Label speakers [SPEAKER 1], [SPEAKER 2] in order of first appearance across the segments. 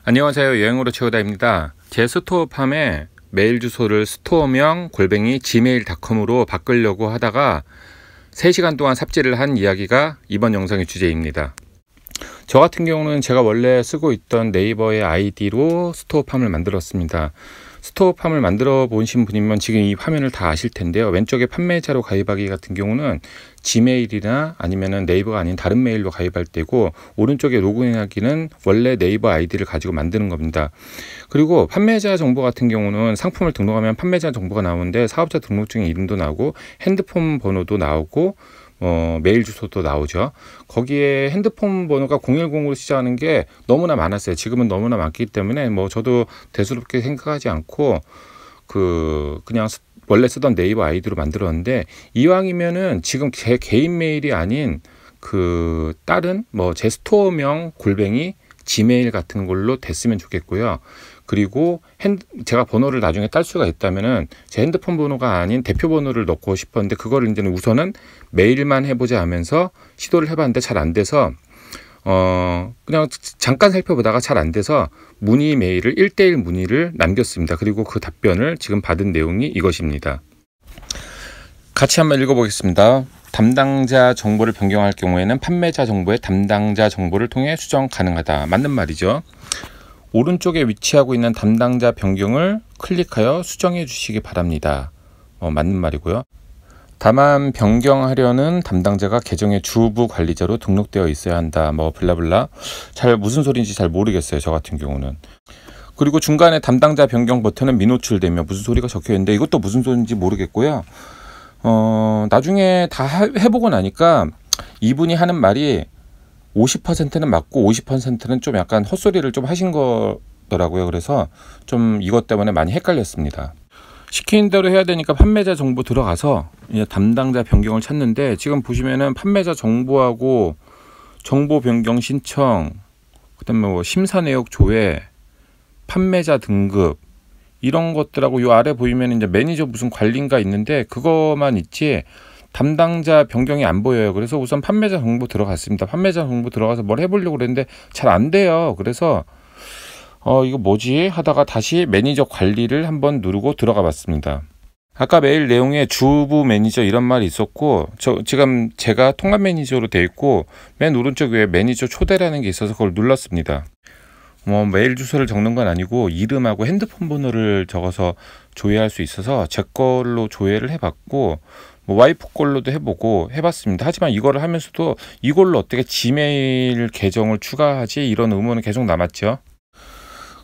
[SPEAKER 1] 안녕하세요. 여행으로 채우다입니다. 제 스토어팜의 메일 주소를 스토어명 gmail.com으로 바꾸려고 하다가 3시간 동안 삽질을 한 이야기가 이번 영상의 주제입니다. 저 같은 경우는 제가 원래 쓰고 있던 네이버의 아이디로 스토어팜을 만들었습니다. 스토어팜을 만들어 보신 분이면 지금 이 화면을 다 아실 텐데요. 왼쪽에 판매자로 가입하기 같은 경우는 지메일이나 아니면은 네이버가 아닌 다른 메일로 가입할 때고, 오른쪽에 로그인하기는 원래 네이버 아이디를 가지고 만드는 겁니다. 그리고 판매자 정보 같은 경우는 상품을 등록하면 판매자 정보가 나오는데 사업자 등록증의 이름도 나오고 핸드폰 번호도 나오고 메일 주소도 나오죠. 거기에 핸드폰 번호가 010으로 시작하는 게 너무나 많았어요. 지금은 너무나 많기 때문에 저도 대수롭게 생각하지 않고 그냥 원래 쓰던 네이버 아이디로 만들었는데, 이왕이면은 지금 제 개인 메일이 아닌 다른 제 스토어명 지메일 같은 걸로 됐으면 좋겠고요. 그리고 제가 번호를 나중에 딸 수가 있다면은 제 핸드폰 번호가 아닌 대표 번호를 넣고 싶었는데, 그거를 이제는 우선은 메일만 해보자 하면서 시도를 해봤는데 잘 안 돼서 그냥 잠깐 살펴보다가 잘 안 돼서 문의 메일을 1:1 문의를 남겼습니다. 그리고 그 답변을 지금 받은 내용이 이것입니다. 같이 한번 읽어보겠습니다. 담당자 정보를 변경할 경우에는 판매자 정보의 담당자 정보를 통해 수정 가능하다. 맞는 말이죠. 오른쪽에 위치하고 있는 담당자 변경을 클릭하여 수정해 주시기 바랍니다. 맞는 말이고요. 다만 변경하려는 담당자가 계정의 주부 관리자로 등록되어 있어야 한다. 블라블라. 무슨 소리인지 잘 모르겠어요. 저 같은 경우는. 그리고 중간에 담당자 변경 버튼은 미노출되며 무슨 소리가 적혀 있는데 이것도 무슨 소리인지 모르겠고요. 나중에 다 해보고 나니까 이분이 하는 말이 50%는 맞고 50%는 좀 약간 헛소리를 좀 하신 거더라고요. 그래서 좀 이것 때문에 많이 헷갈렸습니다. 시키는 대로 해야 되니까 판매자 정보 들어가서 이제 담당자 변경을 찾는데, 지금 보시면은 판매자 정보하고 정보 변경 신청, 그다음에 심사 내역 조회, 판매자 등급 이런 것들하고 요 아래 보이면 이제 매니저 무슨 관리인가 있는데 그거만 있지 담당자 변경이 안 보여요. 그래서 우선 판매자 정보 들어갔습니다. 판매자 정보 들어가서 뭘 해보려고 그랬는데 잘 안 돼요. 그래서 이거 뭐지 하다가 다시 매니저 관리를 한번 누르고 들어가 봤습니다. 아까 메일 내용에 주부 매니저 이런 말이 있었고, 지금 제가 통합 매니저로 되어 있고 맨 오른쪽 위에 매니저 초대라는 게 있어서 그걸 눌렀습니다. 메일 주소를 적는 건 아니고 이름하고 핸드폰 번호를 적어서 조회할 수 있어서 제 걸로 조회를 해봤고, 와이프 걸로도 해보고 해봤습니다. 하지만 이거를 하면서도 이걸로 어떻게 지메일 계정을 추가하지, 이런 의문은 계속 남았죠.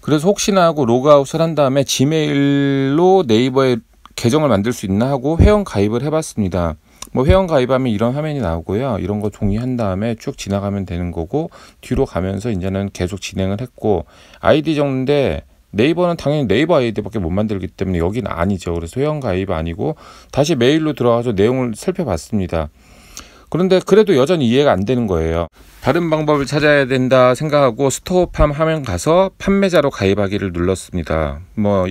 [SPEAKER 1] 그래서 혹시나 하고 로그아웃을 한 다음에 지메일로 네이버에 계정을 만들 수 있나 하고 회원 가입을 해봤습니다. 회원 가입하면 이런 화면이 나오고요. 이런 거 동의한 다음에 쭉 지나가면 되는 거고, 뒤로 가면서 이제는 계속 진행을 했고, 아이디 적는데 네이버는 당연히 네이버 아이디밖에 못 만들기 때문에 여기는 아니죠. 그래서 회원 가입 아니고 다시 메일로 들어가서 내용을 살펴봤습니다. 그런데 그래도 여전히 이해가 안 되는 거예요. 다른 방법을 찾아야 된다 생각하고 스토어팜 화면 가서 판매자로 가입하기를 눌렀습니다.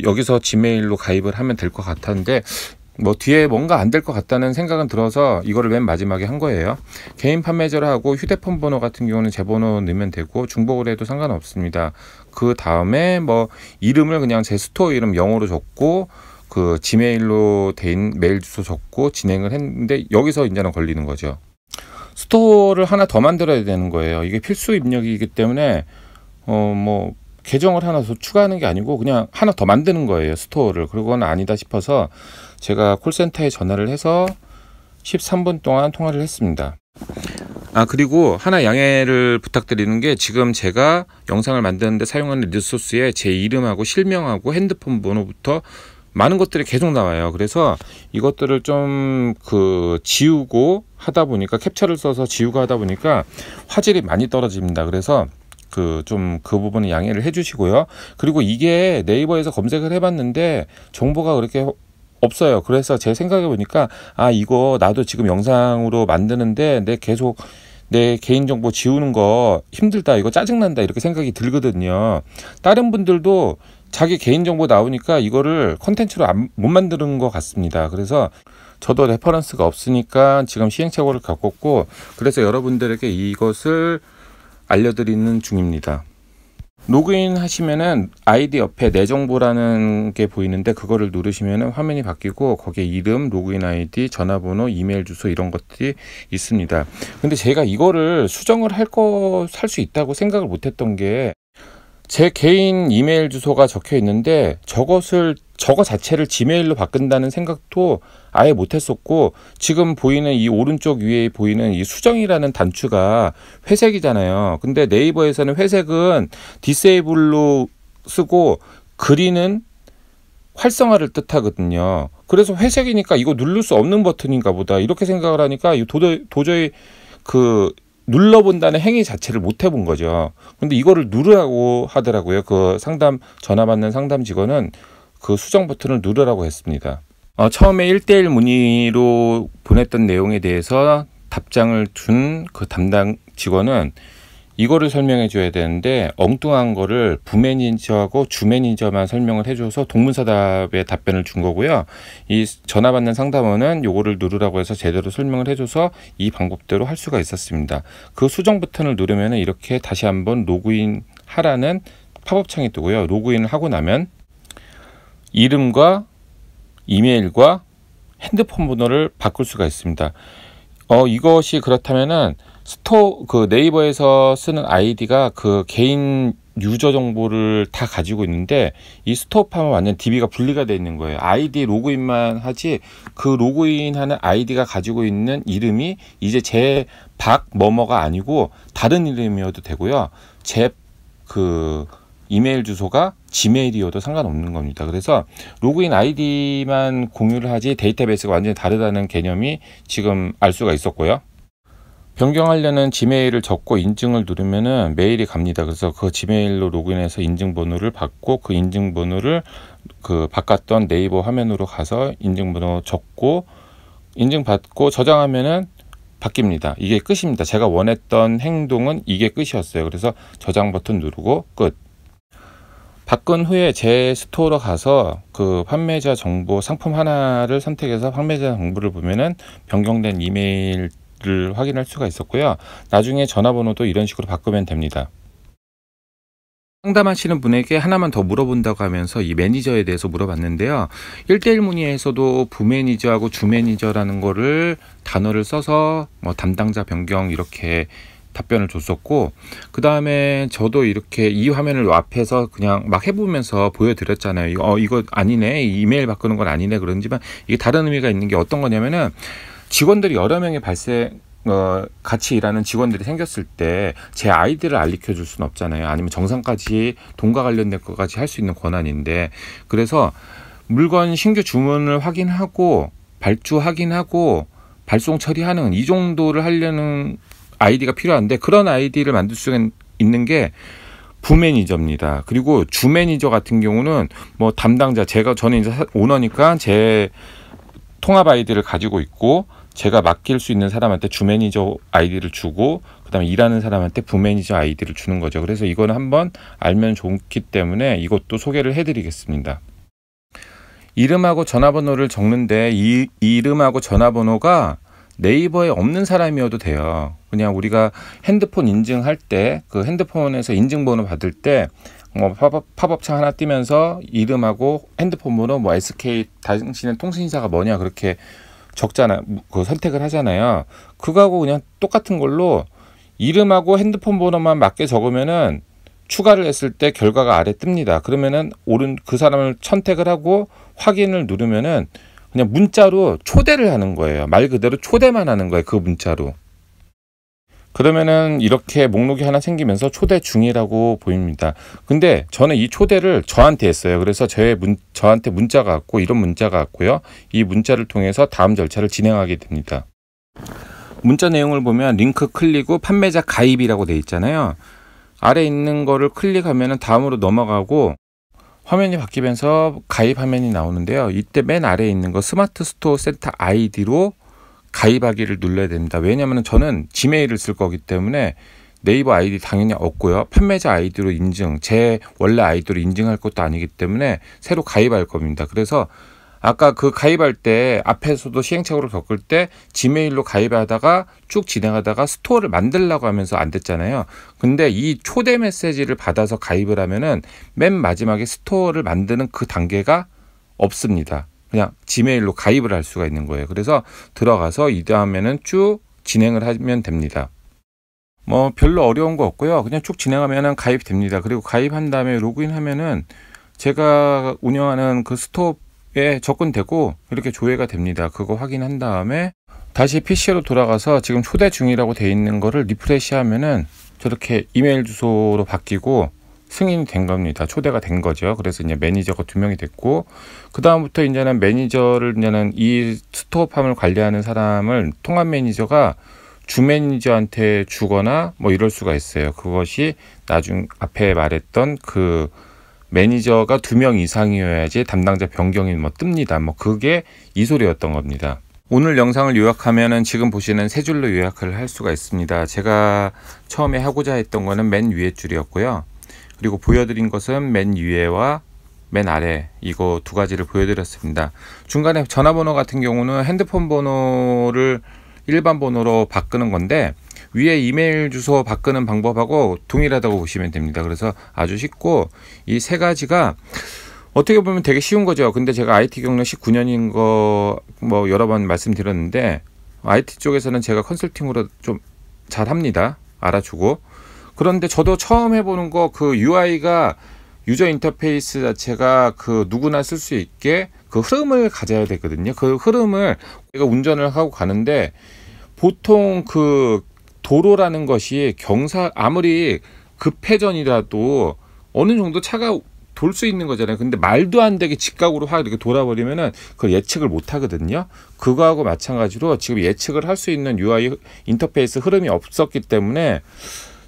[SPEAKER 1] 여기서 지메일로 가입을 하면 될 것 같았는데 뒤에 뭔가 안 될 것 같다는 생각은 들어서 이거를 맨 마지막에 한 거예요. 개인 판매자로 하고 휴대폰 번호 같은 경우는 제 번호 넣으면 되고 중복을 해도 상관없습니다. 그 다음에 이름을 그냥 제 스토어 이름 영어로 적고 지메일로 된 메일 주소 적고 진행을 했는데, 여기서 이제는 걸리는 거죠. 스토어를 하나 더 만들어야 되는 거예요. 이게 필수 입력이기 때문에 계정을 하나 더 추가하는 게 아니고 그냥 하나 더 만드는 거예요, 스토어를. 그건 아니다 싶어서 제가 콜센터에 전화를 해서 13분 동안 통화를 했습니다. 그리고 하나 양해를 부탁드리는 게, 지금 제가 영상을 만드는데 사용하는 리소스에 제 이름하고 실명하고 핸드폰 번호부터 많은 것들이 계속 나와요. 그래서 이것들을 좀 지우고 하다 보니까, 캡처를 써서 지우고 하다 보니까 화질이 많이 떨어집니다. 그래서 그 부분은 양해를 해주시고요. 그리고 이게 네이버에서 검색을 해봤는데 정보가 그렇게 없어요. 그래서 제 생각해 보니까 이거 나도 지금 영상으로 만드는데 계속 내 개인정보 지우는 거 힘들다, 이거 짜증난다, 이렇게 생각이 들거든요. 다른 분들도 자기 개인정보 나오니까 이거를 컨텐츠로 못 만드는 것 같습니다. 그래서 저도 레퍼런스가 없으니까 지금 시행착오를 겪었고, 그래서 여러분들에게 이것을 알려드리는 중입니다. 로그인 하시면은 아이디 옆에 내 정보라는 게 보이는데 그거를 누르시면은 화면이 바뀌고 거기에 이름, 로그인 아이디, 전화번호, 이메일 주소 이런 것들이 있습니다. 근데 제가 이거를 수정을 살 수 있다고 생각을 못 했던 게 제 개인 이메일 주소가 적혀 있는데 저거 자체를 지메일로 바꾼다는 생각도 아예 못 했었고, 지금 보이는 이 오른쪽 위에 보이는 이 수정이라는 단추가 회색이잖아요. 근데 네이버에서는 회색은 디세이블로 쓰고 그린은 활성화를 뜻하거든요. 그래서 회색이니까 이거 누를 수 없는 버튼인가 보다 이렇게 생각을 하니까 도저히 그 눌러본다는 행위 자체를 못 해본 거죠. 근데 이거를 누르라고 하더라고요. 그 전화 받는 상담 직원은 그 수정 버튼을 누르라고 했습니다. 처음에 1:1 문의로 보냈던 내용에 대해서 답장을 준 그 담당 직원은 이거를 설명해 줘야 되는데 엉뚱한 거를 부매니저하고 주매니저만 설명을 해줘서 동문서답에 답변을 준 거고요. 이 전화 받는 상담원은 요거를 누르라고 해서 제대로 설명을 해줘서 이 방법대로 할 수가 있었습니다. 그 수정 버튼을 누르면 이렇게 다시 한번 로그인 하라는 팝업창이 뜨고요. 로그인을 하고 나면 이름과 이메일과 핸드폰 번호를 바꿀 수가 있습니다. 이것이 그렇다면은 그 네이버에서 쓰는 아이디가 그 개인 유저 정보를 다 가지고 있는데 이 스토어팜은 완전 DB가 분리가 되어 있는 거예요. 아이디 로그인만 하지 그 로그인하는 아이디가 가지고 있는 이름이 이제 제 박뭐뭐가 아니고 다른 이름이어도 되고요. 제 그 이메일 주소가 지메일이어도 상관없는 겁니다. 그래서 로그인 아이디만 공유를 하지 데이터베이스가 완전히 다르다는 개념이 지금 알 수가 있었고요. 변경하려는 지메일을 적고 인증을 누르면은 메일이 갑니다. 그래서 그 지메일로 로그인해서 인증번호를 받고 그 인증번호를 그 바꿨던 네이버 화면으로 가서 인증번호 적고 인증받고 저장하면은 바뀝니다. 이게 끝입니다. 제가 원했던 행동은 이게 끝이었어요. 그래서 저장 버튼 누르고 끝. 바꾼 후에 제 스토어로 가서 그 판매자 정보 상품 하나를 선택해서 판매자 정보를 보면은 변경된 이메일을 확인할 수가 있었고요. 나중에 전화번호도 이런 식으로 바꾸면 됩니다. 상담하시는 분에게 하나만 더 물어본다고 하면서 이 매니저에 대해서 물어봤는데요. 1:1 문의에서도 부매니저하고 주매니저라는 거를 단어를 써서 뭐 담당자 변경 이렇게 답변을 줬었고, 그 다음에 저도 이렇게 이 화면을 앞에서 그냥 막 해보면서 보여드렸잖아요. 이거 아니네, 이메일 바꾸는 건 아니네. 그런지만 이게 다른 의미가 있는 게 어떤 거냐면은 직원들이 여러 명이 같이 일하는 직원들이 생겼을 때 제 아이디를 알리켜 줄 수는 없잖아요. 아니면 정상까지 돈과 관련된 것까지 할 수 있는 권한인데, 그래서 물건 신규 주문을 확인하고 발주 확인하고 발송 처리하는 이 정도를 하려는 아이디가 필요한데, 그런 아이디를 만들 수 있는 게 부매니저입니다. 그리고 주매니저 같은 경우는 뭐 담당자, 저는 이제 오너니까 제 통합 아이디를 가지고 있고 제가 맡길 수 있는 사람한테 주매니저 아이디를 주고 그다음에 일하는 사람한테 부매니저 아이디를 주는 거죠. 그래서 이거는 한번 알면 좋기 때문에 이것도 소개를 해드리겠습니다. 이름하고 전화번호를 적는데 이 이름하고 전화번호가 네이버에 없는 사람이어도 돼요. 그냥 우리가 핸드폰 인증할 때 그 핸드폰에서 인증번호 받을 때 뭐 팝업창 하나 뜨면서 이름하고 핸드폰 번호 뭐 SK 당신의 통신사가 뭐냐 그렇게 그 선택을 하잖아요. 그거하고 그냥 똑같은 걸로 이름하고 핸드폰 번호만 맞게 적으면은 추가를 했을 때 결과가 아래 뜹니다. 그러면은 그 사람을 선택을 하고 확인을 누르면은 그냥 문자로 초대를 하는 거예요. 말 그대로 초대만 하는 거예요. 그 문자로. 그러면은 이렇게 목록이 하나 생기면서 초대 중이라고 보입니다. 근데 저는 이 초대를 저한테 했어요. 그래서 저한테 문자가 왔고 이런 문자가 왔고요. 이 문자를 통해서 다음 절차를 진행하게 됩니다. 문자 내용을 보면 링크 클릭 후 판매자 가입이라고 되어 있잖아요. 아래 있는 거를 클릭하면은 다음으로 넘어가고 화면이 바뀌면서 가입 화면이 나오는데요. 이때 맨 아래에 있는 거 스마트 스토어 센터 아이디로 가입하기를 눌러야 됩니다. 왜냐하면 저는 지메일을 쓸 거기 때문에 네이버 아이디 당연히 없고요. 판매자 아이디로 인증, 제 원래 아이디로 인증할 것도 아니기 때문에 새로 가입할 겁니다. 그래서 아까 그 가입할 때 앞에서도 시행착오를 겪을 때 지메일로 가입하다가 쭉 진행하다가 스토어를 만들려고 하면서 안 됐잖아요. 근데 이 초대 메시지를 받아서 가입을 하면은 맨 마지막에 스토어를 만드는 그 단계가 없습니다. 그냥 지메일로 가입을 할 수가 있는 거예요. 그래서 들어가서 이 다음에는 쭉 진행을 하면 됩니다. 뭐 별로 어려운 거 없고요. 그냥 쭉 진행하면은 가입됩니다. 그리고 가입한 다음에 로그인하면은 제가 운영하는 그 스토어에 접근되고 이렇게 조회가 됩니다. 그거 확인한 다음에 다시 PC로 돌아가서 지금 초대 중이라고 돼 있는 거를 리프레시 하면은 저렇게 이메일 주소로 바뀌고 승인이 된 겁니다. 초대가 된 거죠. 그래서 이제 매니저가 2명이 됐고, 그 다음부터 이제는 매니저를, 이제는 이 스토어팜을 관리하는 사람을 통합 매니저가 주 매니저한테 주거나 뭐 이럴 수가 있어요. 그것이 나중 앞에 말했던 그 매니저가 2명 이상이어야지 담당자 변경이 뭐 뜹니다. 뭐 그게 이 소리였던 겁니다. 오늘 영상을 요약하면은 지금 보시는 세 줄로 요약을 할 수가 있습니다. 제가 처음에 하고자 했던 거는 맨 위에 줄이었고요. 그리고 보여드린 것은 맨 위에와 맨 아래 이거 두 가지를 보여드렸습니다. 중간에 전화번호 같은 경우는 핸드폰 번호를 일반 번호로 바꾸는 건데 위에 이메일 주소 바꾸는 방법하고 동일하다고 보시면 됩니다. 그래서 아주 쉽고 이 세 가지가 어떻게 보면 되게 쉬운 거죠. 근데 제가 IT 경력 19년인 거 뭐 여러 번 말씀드렸는데 IT 쪽에서는 제가 컨설팅으로 좀 잘합니다. 알아주고. 그런데 저도 처음 해보는 거 그 UI가 유저 인터페이스 자체가 그 누구나 쓸 수 있게 그 흐름을 가져야 되거든요. 그 흐름을 제가 운전을 하고 가는데 보통 그 도로라는 것이 아무리 급회전이라도 어느 정도 차가 돌 수 있는 거잖아요. 근데 말도 안 되게 직각으로 확 이렇게 돌아버리면은 그걸 예측을 못 하거든요. 그거하고 마찬가지로 지금 예측을 할 수 있는 UI 인터페이스 흐름이 없었기 때문에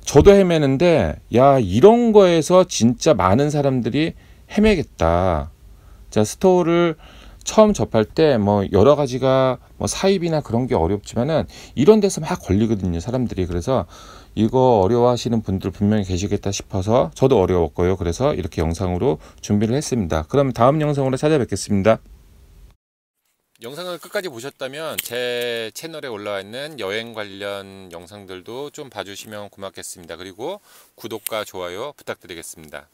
[SPEAKER 1] 저도 헤매는데, 야, 이런 거에서 진짜 많은 사람들이 헤매겠다. 자, 스토어를 처음 접할 때 뭐 여러 가지가 뭐 사입이나 그런 게 어렵지만은 이런 데서 막 걸리거든요, 사람들이. 그래서 이거 어려워하시는 분들 분명히 계시겠다 싶어서 저도 어려웠고요. 그래서 이렇게 영상으로 준비를 했습니다. 그럼 다음 영상으로 찾아뵙겠습니다. 영상을 끝까지 보셨다면 제 채널에 올라와 있는 여행 관련 영상들도 좀 봐주시면 고맙겠습니다. 그리고 구독과 좋아요 부탁드리겠습니다.